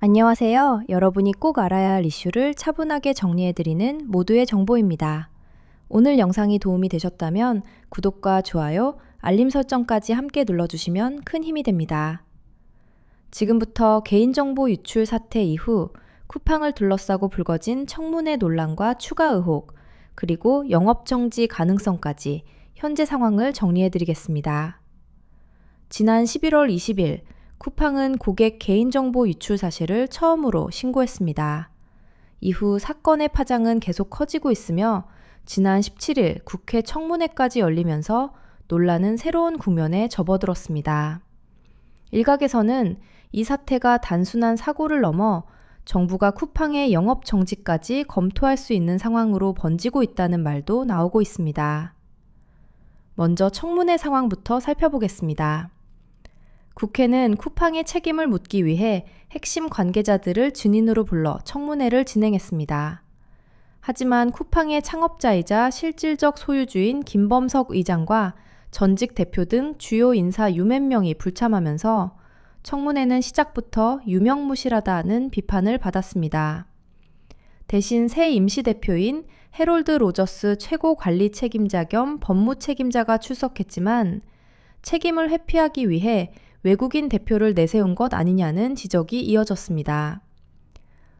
안녕하세요. 여러분이 꼭 알아야 할 이슈를 차분하게 정리해드리는 모두의 정보입니다. 오늘 영상이 도움이 되셨다면 구독과 좋아요, 알림 설정까지 함께 눌러주시면 큰 힘이 됩니다. 지금부터 개인정보 유출 사태 이후 쿠팡을 둘러싸고 불거진 청문회 논란과 추가 의혹, 그리고 영업정지 가능성까지 현재 상황을 정리해드리겠습니다. 지난 11월 20일 쿠팡은 고객 개인정보 유출 사실을 처음으로 신고했습니다. 이후 사건의 파장은 계속 커지고 있으며 지난 17일 국회 청문회까지 열리면서 논란은 새로운 국면에 접어들었습니다. 일각에서는 이 사태가 단순한 사고를 넘어 정부가 쿠팡의 영업 정지까지 검토할 수 있는 상황으로 번지고 있다는 말도 나오고 있습니다. 먼저 청문회 상황부터 살펴보겠습니다. 국회는 쿠팡의 책임을 묻기 위해 핵심 관계자들을 증인으로 불러 청문회를 진행했습니다. 하지만 쿠팡의 창업자이자 실질적 소유주인 김범석 의장과 전직 대표 등 주요 인사 유몇 명이 불참하면서 청문회는 시작부터 유명무실하다는 비판을 받았습니다. 대신 새 임시대표인 해롤드 로저스 최고 관리 책임자 겸 법무 책임자가 출석했지만 책임을 회피하기 위해 외국인 대표를 내세운 것 아니냐는 지적이 이어졌습니다.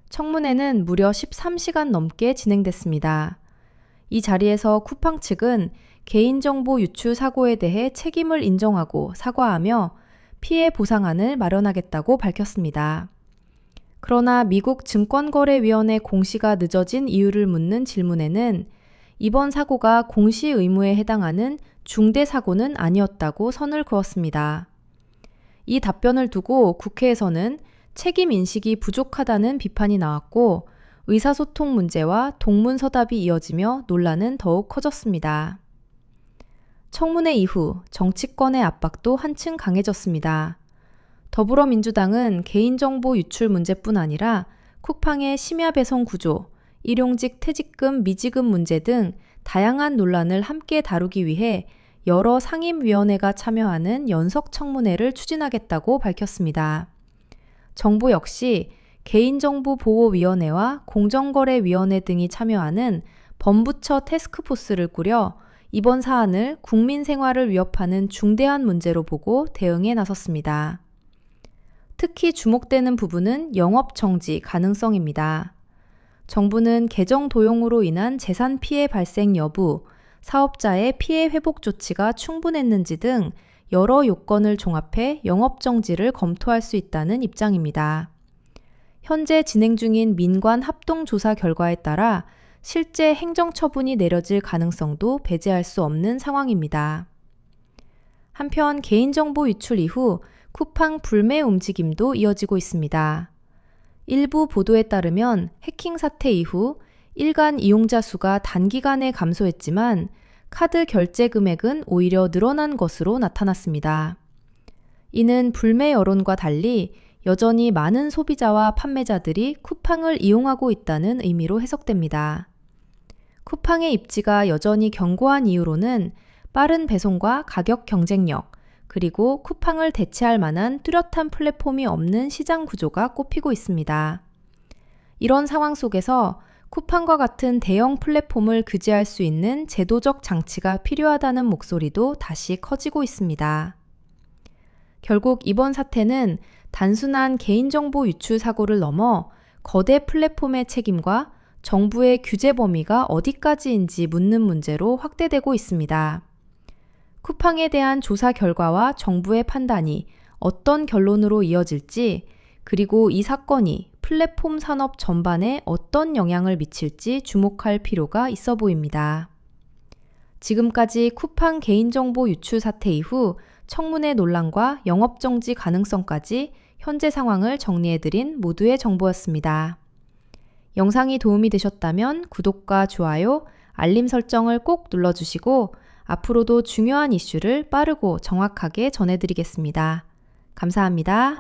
청문회는 무려 13시간 넘게 진행됐습니다. 이 자리에서 쿠팡 측은 개인정보 유출 사고에 대해 책임을 인정하고 사과하며 피해 보상안을 마련하겠다고 밝혔습니다. 그러나 미국 증권거래위원회 공시가 늦어진 이유를 묻는 질문에는 이번 사고가 공시 의무에 해당하는 중대 사고는 아니었다고 선을 그었습니다. 이 답변을 두고 국회에서는 책임 인식이 부족하다는 비판이 나왔고 의사소통 문제와 동문서답이 이어지며 논란은 더욱 커졌습니다. 청문회 이후 정치권의 압박도 한층 강해졌습니다. 더불어민주당은 개인정보 유출 문제뿐 아니라 쿠팡의 심야 배송 구조, 일용직 퇴직금 미지급 문제 등 다양한 논란을 함께 다루기 위해 여러 상임위원회가 참여하는 연석청문회를 추진하겠다고 밝혔습니다. 정부 역시 개인정보보호위원회와 공정거래위원회 등이 참여하는 범부처 태스크포스를 꾸려 이번 사안을 국민 생활을 위협하는 중대한 문제로 보고 대응에 나섰습니다. 특히 주목되는 부분은 영업정지 가능성입니다. 정부는 계정 도용으로 인한 재산 피해 발생 여부, 사업자의 피해 회복 조치가 충분했는지 등 여러 요건을 종합해 영업정지를 검토할 수 있다는 입장입니다. 현재 진행 중인 민관 합동조사 결과에 따라 실제 행정처분이 내려질 가능성도 배제할 수 없는 상황입니다. 한편 개인정보 유출 이후 쿠팡 불매 움직임도 이어지고 있습니다. 일부 보도에 따르면 해킹 사태 이후 일간 이용자 수가 단기간에 감소했지만 카드 결제 금액은 오히려 늘어난 것으로 나타났습니다. 이는 불매 여론과 달리 여전히 많은 소비자와 판매자들이 쿠팡을 이용하고 있다는 의미로 해석됩니다. 쿠팡의 입지가 여전히 견고한 이유로는 빠른 배송과 가격 경쟁력, 그리고 쿠팡을 대체할 만한 뚜렷한 플랫폼이 없는 시장 구조가 꼽히고 있습니다. 이런 상황 속에서 쿠팡과 같은 대형 플랫폼을 규제할 수 있는 제도적 장치가 필요하다는 목소리도 다시 커지고 있습니다. 결국 이번 사태는 단순한 개인정보 유출 사고를 넘어 거대 플랫폼의 책임과 정부의 규제 범위가 어디까지인지 묻는 문제로 확대되고 있습니다. 쿠팡에 대한 조사 결과와 정부의 판단이 어떤 결론으로 이어질지, 그리고 이 사건이 플랫폼 산업 전반에 어떤 영향을 미칠지 주목할 필요가 있어 보입니다. 지금까지 쿠팡 개인정보 유출 사태 이후 청문회 논란과 영업정지 가능성까지 현재 상황을 정리해드린 모두의 정보였습니다. 영상이 도움이 되셨다면 구독과 좋아요, 알림 설정을 꼭 눌러주시고 앞으로도 중요한 이슈를 빠르고 정확하게 전해드리겠습니다. 감사합니다.